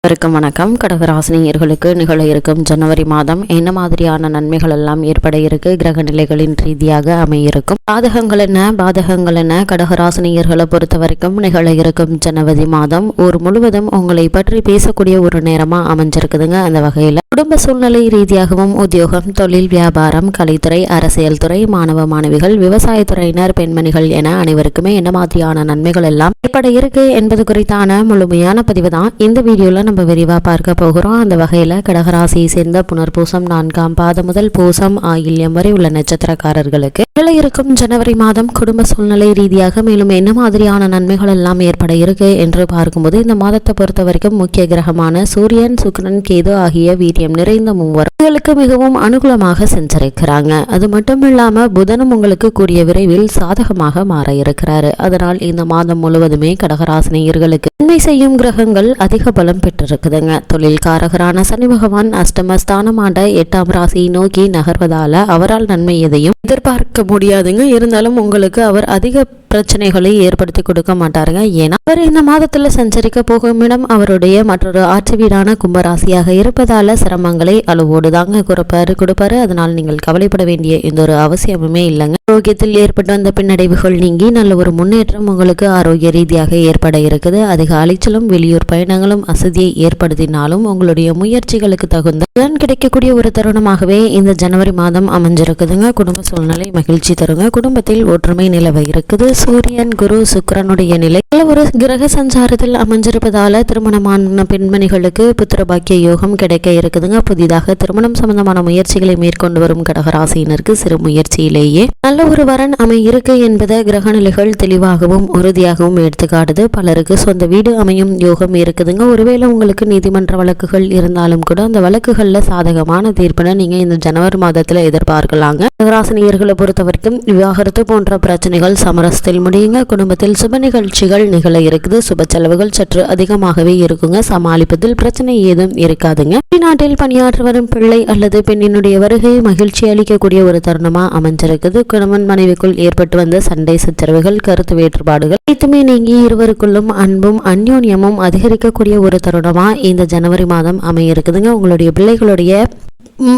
வணக்கம். கடகராசினியர்களுக்கு நிகழ இருக்கும் ஜனவரி மாதம் என்ன மாதிரியான நன்மைகள் எல்லாம் ஏற்பட இருக்கு, கிரக நிலைகளின் ரீதியாக அமையிருக்கும், பாதகங்கள் என்ன பாதகங்கள் என்ன, கடகராசினியர்களை பொறுத்த வரைக்கும் நிகழ இருக்கும் ஜனவரி மாதம் ஒரு முழுவதும் உங்களை பற்றி பேசக்கூடிய ஒரு நேரமா அமைஞ்சிருக்குதுங்க. அந்த வகையில குடும்ப சூழ்நிலை ரீதியாகவும் உத்தியோகம், தொழில், வியாபாரம், கலைத்துறை, அரசியல் துறை, மாணவ மாணவிகள், விவசாயத்துறையினர், பெண்மணிகள் என அனைவருக்குமே என்ன மாதிரியான நன்மைகள் எல்லாம் ஏற்பட இருக்கு என்பது குறித்தான முழுமையான பதிவு தான் இந்த வீடியோல நம்ம விரிவா பார்க்க போகிறோம். அந்த வகையில கடகராசியை சேர்ந்த புனர்பூசம் 4ஆம் பாதம் முதல் பூசம் ஆயில்யம் வரை உள்ள நட்சத்திரக்காரர்களுக்கு இருக்கும் ஜனவரி மாதம் குடும்ப சூழ்நிலை ரீதியாக மேலும் என்ன மாதிரியான நன்மைகள் எல்லாம் ஏற்பட இருக்கு என்று பார்க்கும்போது, இந்த மாதத்தை பொறுத்த வரைக்கும் முக்கிய கிரகமான சூரியன், சுக்கிரன், கேது ஆகிய வீரியம் நிறைந்த மூவரும் உங்களுக்கு மிகவும் அனுகூலமாக செஞ்சிருக்கிறாங்க. அது மட்டும் இல்லாம புதனும் உங்களுக்கு கூடிய விரைவில் சாதகமாக மாற இருக்கிறாரு. அதனால் இந்த மாதம் முழுவதுமே கடகராசினியர்களுக்கு நன்மை செய்யும் கிரகங்கள் அதிக பலம் பெற்றிருக்குதுங்க. தொழில் காரகரான சனி பகவான் அஷ்டமஸ்தானமான 8ஆம் ராசியை நோக்கி நகர்வதால அவரால் நன்மை எதையும் எதிர்பார்க்க முடியாதுங்க. இருந்தாலும் உங்களுக்கு அவர் அதிக பிரச்சனைகளை ஏற்படுத்தி கொடுக்க மாட்டாருங்க. ஏன்னா அவர் இந்த மாதத்துல சஞ்சரிக்க போகும் இடம் அவருடைய மற்றொரு ஆட்சி வீடான கும்பராசியாக இருப்பதால சிரமங்களை அளவோடு தாங்க கொடுப்பாரு. அதனால் நீங்கள் கவலைப்பட வேண்டிய எந்த ஒரு அவசியமுமே இல்லைங்க. ஆரோக்கியத்தில் ஏற்பட்டு வந்த பின்னடைவுகள் நீங்கி நல்ல ஒரு முன்னேற்றம் உங்களுக்கு ஆரோக்கிய ரீதியாக ஏற்பட இருக்குது. அதிக அலைச்சலும் வெளியூர் பயணங்களும் அசதியை ஏற்படுத்தினாலும் உங்களுடைய முயற்சிகளுக்கு தகுந்த பலன் கிடைக்கக்கூடிய ஒரு தருணமாகவே இந்த ஜனவரி மாதம் அமைஞ்சிருக்குதுங்க. குடும்ப சூழ்நிலை மகிழ்ச்சி தருங்க. குடும்பத்தில் ஒற்றுமை நிலவ இருக்குது. சூரியன், குரு, சுக்கிரனுடைய நிலை ஒரு கிரக சஞ்சாரத்தில் அமைஞ்சிருப்பதால திருமணமான பெண்மணிகளுக்கு புத்திர பாக்கிய யோகம் கிடைக்க இருக்குதுங்க. புதிதாக திருமணம் சம்பந்தமான முயற்சிகளை மேற்கொண்டு வரும் கடகராசியினருக்கு சிறு முயற்சியிலேயே நல்ல ஒரு வரன் இருக்கு என்பதை கிரக நிலைகள் தெளிவாகவும் உறுதியாகவும் எடுத்துக்காட்டுது. பலருக்கு சொந்த வீடு அமையும் யோகம் இருக்குதுங்க. ஒருவேளை உங்களுக்கு நீதிமன்ற வழக்குகள் இருந்தாலும் கூட அந்த வழக்குகள்ல சாதகமான தீர்ப்பினை நீங்க இந்த ஜனவரி மாதத்துல எதிர்பார்க்கலாங்க. கடகராசினியர்களை பொறுத்த வரைக்கும் விவாகரத்து போன்ற பிரச்சனைகள் சமரசத்தில் முடியுங்க. குடும்பத்தில் சுப நிகழ்ச்சிகள் நிகழ இருக்குது. சுப செலவுகள் சற்று அதிகமாகவே இருக்குங்க. சமாளிப்பதில் பிரச்சனை ஏதும் இருக்காதுங்க. வெளிநாட்டில் பணியாற்ற வரும் பிள்ளை அல்லது பெண்ணினுடைய வருகை மகிழ்ச்சி அளிக்கக்கூடிய ஒரு தருணமா அமைஞ்சிருக்குது. கணவன் மனைவிக்குள் ஏற்பட்டு வந்த சண்டை சச்சரவுகள், கருத்து வேறுபாடுகள் அனைத்துமே நீங்கி இருவருக்குள்ளும் அன்பும் அந்யோன்யமும் அதிகரிக்கக்கூடிய ஒரு தருணமா இந்த ஜனவரி மாதம் அமையிருக்குதுங்க. உங்களுடைய பிள்ளைகளுடைய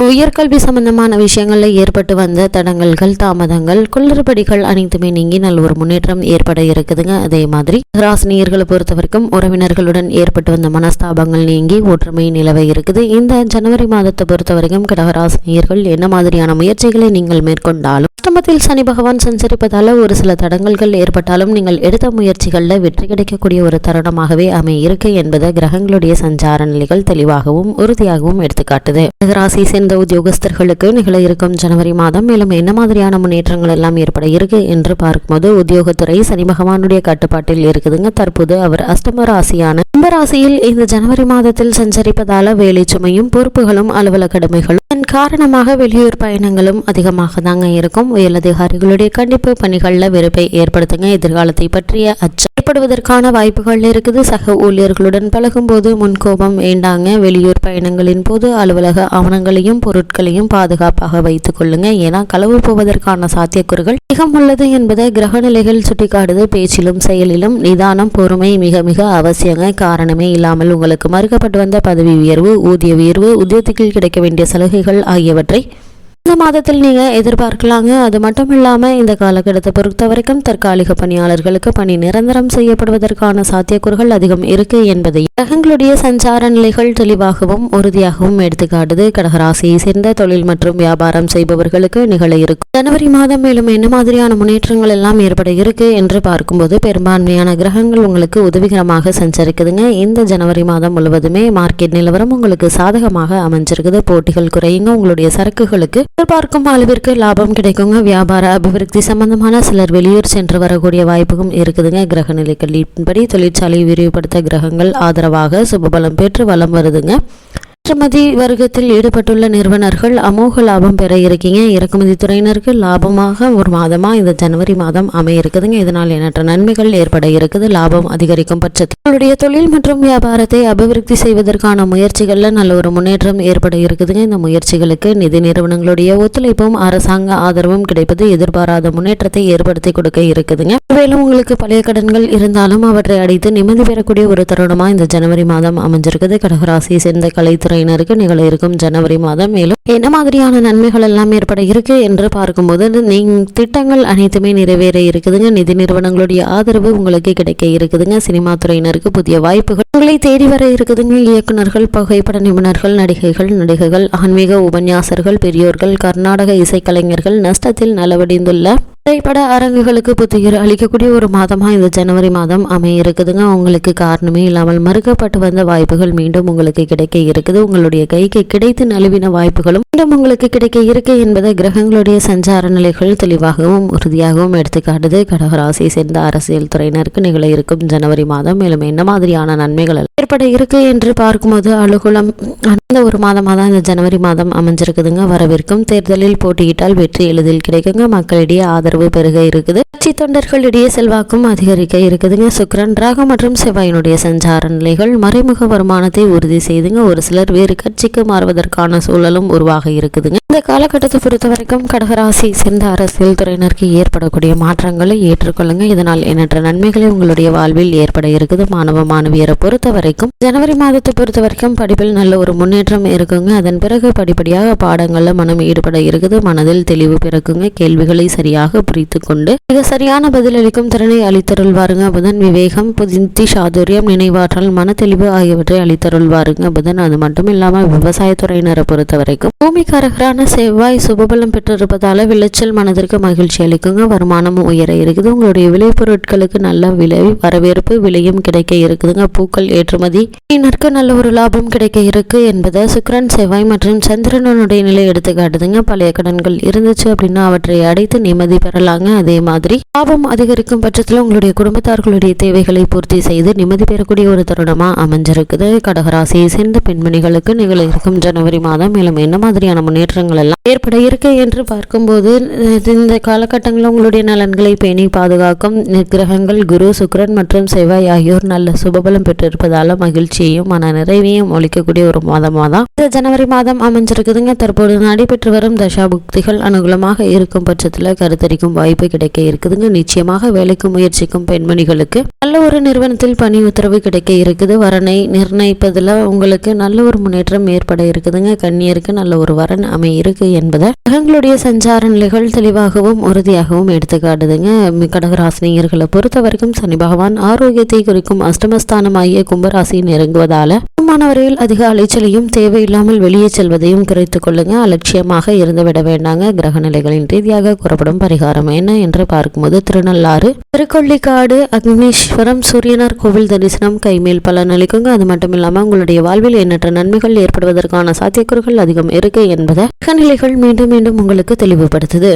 உயர்கல்வி சம்பந்தமான விஷயங்கள்ல ஏற்பட்டு வந்த தடங்கல்கள், தாமதங்கள், குளறுபடிகள் அனைத்துமே நீங்கி நல்ல ஒரு முன்னேற்றம் ஏற்பட இருக்குதுங்க. அதே மாதிரி ராசினியர்களை பொறுத்த வரைக்கும் உறவினர்களுடன் ஏற்பட்டு வந்த மனஸ்தாபங்கள் நீங்கி ஒற்றுமை நிலவ இருக்குது. இந்த ஜனவரி மாதத்தை பொறுத்த வரைக்கும் கடகராசினியர்கள் என்ன மாதிரியான முயற்சிகளை நீங்கள் மேற்கொண்டாலும் அஷ்டமத்தில் சனி பகவான் சஞ்சரிப்பதால ஒரு சில தடங்கல்கள் ஏற்பட்டாலும் நீங்கள் எடுத்த முயற்சிகளில் வெற்றி கிடைக்கக்கூடிய ஒரு தருணமாகவே அமையிருக்கு என்பதை கிரகங்களுடைய சஞ்சார நிலைகள் தெளிவாகவும் உறுதியாகவும் எடுத்துக்காட்டுது. கடகராசி சேர்ந்த உத்தியோகஸ்தர்களுக்கு நிகழ இருக்கும் ஜனவரி மாதம் மேலும் என்ன மாதிரியான முன்னேற்றங்கள் எல்லாம் ஏற்பட இருக்கு என்று பார்க்கும்போது, உத்தியோகத்துறை சனி பகவானுடைய கட்டுப்பாட்டில் இருக்குதுங்க. தற்போது அவர் அஷ்டம ராசியான கும்பராசியில் இந்த ஜனவரி மாதத்தில் சஞ்சரிப்பதால வேலை சுமையும் பொறுப்புகளும் அலுவலக கடமைகளும் இதன் காரணமாக வெளியூர் பயணங்களும் அதிகமாக தாங்க இருக்கும். உயரதிகாரிகளுடைய கண்டிப்பு பணிகள்ல வெறுப்பை ஏற்படுத்துங்க. எதிர்காலத்தை பற்றிய அச்சம் ஏற்படுவதற்கான வாய்ப்புகள் இருக்குது. சக ஊழியர்களுடன் பழகும் போது முன்கோபம் வேண்டாங்க. வெளியூர் பயணங்களின் போது அலுவலக ஆவணங்களையும் பொருட்களையும் பாதுகாப்பாக வைத்துக் கொள்ளுங்க. ஏன்னா களவு போவதற்கான சாத்தியக்கூறுகள் அதிகம் உள்ளது என்பதை கிரக நிலைகள் சுட்டிக்காட்டுது. பேச்சிலும் செயலிலும் நிதானம், பொறுமை மிக மிக அவசியங்க. காரணமே இல்லாமல் உங்களுக்கு மறுக்கப்பட்டு வந்த பதவி உயர்வு, ஊதிய உயர்வு, உத்தியோகத்தில் கிடைக்க வேண்டிய சலுகைகள் ஆகியவற்றை இந்த மாதத்தில் நீங்க எதிர்பார்க்கலாங்க. அது மட்டும் இல்லாம இந்த காலகட்டத்தை பொறுத்த வரைக்கும் தற்காலிக பணியாளர்களுக்கு பணி நிரந்தரம் செய்யப்படுவதற்கான சாத்தியக்கூறுகள் அதிகம் இருக்கு என்பதை கிரகங்களுடைய சஞ்சார நிலைகள் தெளிவாகவும் உறுதியாகவும் எடுத்துக்காட்டுது. கடகராசியை சேர்ந்த தொழில் மற்றும் வியாபாரம் செய்பவர்களுக்கு நிகழ இருக்கும் ஜனவரி மாதம் மேலும் என்ன மாதிரியான முன்னேற்றங்கள் எல்லாம் ஏற்பட இருக்கு என்று பார்க்கும்போது, பெரும்பான்மையான கிரகங்கள் உங்களுக்கு உதவிகரமாக சஞ்சரிக்குதுங்க. இந்த ஜனவரி மாதம் முழுவதுமே மார்க்கெட் நிலவரம் உங்களுக்கு சாதகமாக அமைஞ்சிருக்குது. போட்டிகள் குறையுங்க. உங்களுடைய சரக்குகளுக்கு எதிர்பார்க்கும் அளவிற்கு லாபம் கிடைக்குங்க. வியாபார அபிவிருத்தி சம்பந்தமான சிலர் வெளியூர் சென்று வரக்கூடிய வாய்ப்பும் இருக்குதுங்க. கிரக நிலைகளின்படி தொழிற்சாலையை விரிவுபடுத்த கிரகங்கள் ஆதரவாக சுபபலம் பெற்று வலம் வருதுங்க. ஏற்றுமதி வர்க்கத்தில் ஈடுபட்டுள்ள நிறுவனர்கள் அமோக லாபம் பெற இருக்கீங்க. இறக்குமதி துறையினருக்கு லாபமாக ஒரு மாதமா இந்த ஜனவரி மாதம் அமைய இருக்குதுங்க. இதனால் எண்ணற்ற நன்மைகள் ஏற்பட இருக்குது. லாபம் அதிகரிக்கும் பட்சத்தில் உங்களுடைய தொழில் மற்றும் வியாபாரத்தை அபிவிருத்தி செய்வதற்கான முயற்சிகள்ல நல்ல ஒரு முன்னேற்றம் ஏற்பட இருக்குதுங்க. இந்த முயற்சிகளுக்கு நிதி நிறுவனங்களுடைய ஒத்துழைப்பும் அரசாங்க ஆதரவும் கிடைப்பது எதிர்பாராத முன்னேற்றத்தை ஏற்படுத்தி கொடுக்க இருக்குதுங்க. மேலும் உங்களுக்கு பழைய கடன்கள் இருந்தாலும் அவற்றை அடைத்து நிம்மதி பெறக்கூடிய ஒரு தருணமா இந்த ஜனவரி மாதம் அமைஞ்சிருக்குது. கடகராசியை சேர்ந்த கலைத்துறையினருக்கு நிகழ இருக்கும் ஜனவரி மாதம் மேலும் என்ன மாதிரியான நன்மைகள் எல்லாம் ஏற்பட இருக்கு என்று பார்க்கும்போது திட்டங்கள் அனைத்துமே நிறைவேற இருக்குதுங்க. நிதி நிறுவனங்களுடைய ஆதரவு உங்களுக்கு கிடைக்க இருக்குதுங்க. சினிமா துறையினருக்கு புதிய வாய்ப்புகள் உங்களை தேடி வர இருக்குதுங்க. இயக்குநர்கள், புகைப்பட நிபுணர்கள், நடிகைகள், ஆன்மீக உபன்யாசர்கள், பெரியோர்கள், கர்நாடக இசைக்கலைஞர்கள் நஷ்டத்தில் நலவடைந்துள்ள திரைப்பட அரங்குகளுக்கு புத்துயிர் அளிக்கக்கூடிய ஒரு மாதமா இந்த ஜனவரி மாதம் அமைய இருக்குதுங்க. உங்களுக்கு காரணமே இல்லாமல் மறுக்கப்பட்டு வந்த வாய்ப்புகள் மீண்டும் உங்களுக்கு கிடைக்க இருக்குது. உங்களுடைய கைக்கு கிடைத்து நழுவின வாய்ப்புகளும் மீண்டும் உங்களுக்கு கிடைக்க இருக்கு என்பதை கிரகங்களுடைய சஞ்சார நிலைகள் தெளிவாகவும் உறுதியாகவும் எடுத்துக்காட்டுது. கடகராசியை சேர்ந்த அரசியல் துறையினருக்கு நிகழ இருக்கும் ஜனவரி மாதம் மேலும் என்ன மாதிரியான நன்மைகள் ஏற்பட இருக்கு என்று பார்க்கும்போது அலுகுலம் அந்த ஒரு மாதமாக தான் இந்த ஜனவரி மாதம் அமைஞ்சிருக்குதுங்க. வரவிருக்கும் தேர்தலில் போட்டியிட்டால் வெற்றி எளிதில் கிடைக்குங்க. மக்களிடையே ஆதரவு பெருக இருக்குது. கட்சி தொண்டர்களிடையே செல்வாக்கும் அதிகரிக்க இருக்குதுங்க. சுக்கிரன், ராகு மற்றும் செவ்வாயினுடைய சஞ்சார நிலைகள் மறைமுக வருமானத்தை உறுதி செய்துங்க. ஒரு சிலர் வேறு கட்சிக்கு மாறுவதற்கான சூழலும் உருவாக இருக்குதுங்க. இந்த காலகட்டத்தை பொறுத்த வரைக்கும் கடகராசி சேர்ந்த அரசியல் துறையினருக்கு ஏற்படக்கூடிய மாற்றங்களை ஏற்றுக்கொள்ளுங்க. இதனால் எண்ணற்ற நன்மைகளை உங்களுடைய வாழ்வில் ஏற்பட இருக்குது. மாணவ மாணவியரை பொறுத்த வரைக்கும் ஜனவரி மாதத்தை பொறுத்த வரைக்கும் படிப்பில் நல்ல ஒரு முன்னேற்றம் இருக்குங்க. அதன் பிறகு படிப்படியாக பாடங்கள்ல மனம் ஈடுபட இருக்குது. மனதில் தெளிவு பிறக்குங்க. கேள்விகளை சரியாக புரித்து கொண்டு மிக சரியான பதிலளிக்கும் திறனை அளித்தருள்வாருங்க. புதன் விவேகம், புத்தி சாதுரியம், நினைவாற்றல், மன தெளிவு ஆகியவற்றை அளித்தருள்வாருங்க புதன். அது மட்டும் இல்லாம விவசாயத்துறையினரை பொறுத்த வரைக்கும் பூமிக்காரகரான செவ்வாய் சுபபலம் பெற்றிருப்பதால விளைச்சல் மனதிற்கு மகிழ்ச்சி அளிக்குங்க. வருமானமும் உயர இருக்குது. உங்களுடைய விளைபொருட்களுக்கு நல்ல விலை வரவேற்பு விலையும் கிடைக்க இருக்குதுங்க. பூக்கள் ஏற்றுமதி நல்ல ஒரு லாபம் கிடைக்க இருக்கு என்பதை சுக்கிரன், செவ்வாய் மற்றும் சந்திரனுடைய நிலை எடுத்து காட்டுதுங்க. பழைய கடன்கள் இருந்துச்சு அப்படின்னா அவற்றை அடைத்து நிம்மதி பெறலாங்க. அதே மாதிரி லாபம் அதிகரிக்கும் பட்சத்தில் உங்களுடைய குடும்பத்தார்களுடைய தேவைகளை பூர்த்தி செய்து நிம்மதி பெறக்கூடிய ஒரு தருணமா அமைஞ்சிருக்குது. கடகராசியை சேர்ந்த பெண்மணிகளுக்கு நிகழ இருக்கும் ஜனவரி மாதம் மேலும் என்ன மாதிரியான முன்னேற்றங்கள் எல்லாம் ஏற்பட இருக்கு என்று பார்க்கும்போது இந்த காலகட்டங்களில் உங்களுடைய நலன்களை பேணி பாதுகாக்கும் கிரகங்கள் குரு, சுக்கிரன் மற்றும் செவ்வாய் ஆகியோர் நல்ல சுபபலம் பெற்றிருப்பதால மகிழ்ச்சியையும் மன நிறைவையும் ஒழிக்கக்கூடிய ஒரு மாதமாக தான் இந்த ஜனவரி மாதம் அமைஞ்சிருக்குதுங்க. தற்போது நடைபெற்று வரும் தசாபுக்திகள் அனுகூலமாக இருக்கும் பட்சத்தில் கருத்தரிக்கும் வாய்ப்பு கிடைக்க இருக்குதுங்க. நிச்சயமாக வேலைக்கு முயற்சிக்கும் பெண்மணிகளுக்கு நல்ல ஒரு நிறுவனத்தில் பணி உத்தரவு கிடைக்க இருக்குது. வரனை நிர்ணயிப்பதில் உங்களுக்கு நல்ல ஒரு முன்னேற்றம் ஏற்பட இருக்குதுங்க. கன்னியருக்கு நல்ல ஒரு வரன் அமைய இருக்கு என்பதை கிரகங்களுடைய சஞ்சார நிலைகள் தெளிவாகவும் உறுதியாகவும் எடுத்துக்காட்டுதுங்க. கடகராசினியர்களை பொறுத்த வரைக்கும் சனி பகவான் ஆரோக்கியத்தை குறிக்கும் அஷ்டமஸ்தானமாகிய கும்பராசியை நெருங்குவதால மாணவர்கள் அதிக அலைச்சலையும் தேவையில்லாமல் வெளியே செல்வதையும் குறைத்துக் கொள்ளுங்க. அலட்சியமாக இருந்துவிட வேண்டாங்க. கிரக நிலைகளின் ரீதியாக கூறப்படும் பரிகாரம் என்ன என்று பார்க்கும்போது திருநள்ளாறு, திருக்கொள்ளிக்காடு, அக்னீஸ்வரம், சூரியனார் கோவில் தரிசனம் கைமேல் பலன் அளிக்குங்க. அது மட்டும் இல்லாம உங்களுடைய வாழ்வில் எண்ணற்ற நன்மைகள் ஏற்படுவதற்கான சாத்தியக்கூறுகள் அதிகம் இருக்கு என்பதை கிரக நிலைகள் மீண்டும் மீண்டும் உங்களுக்கு தெளிவுபடுத்துது.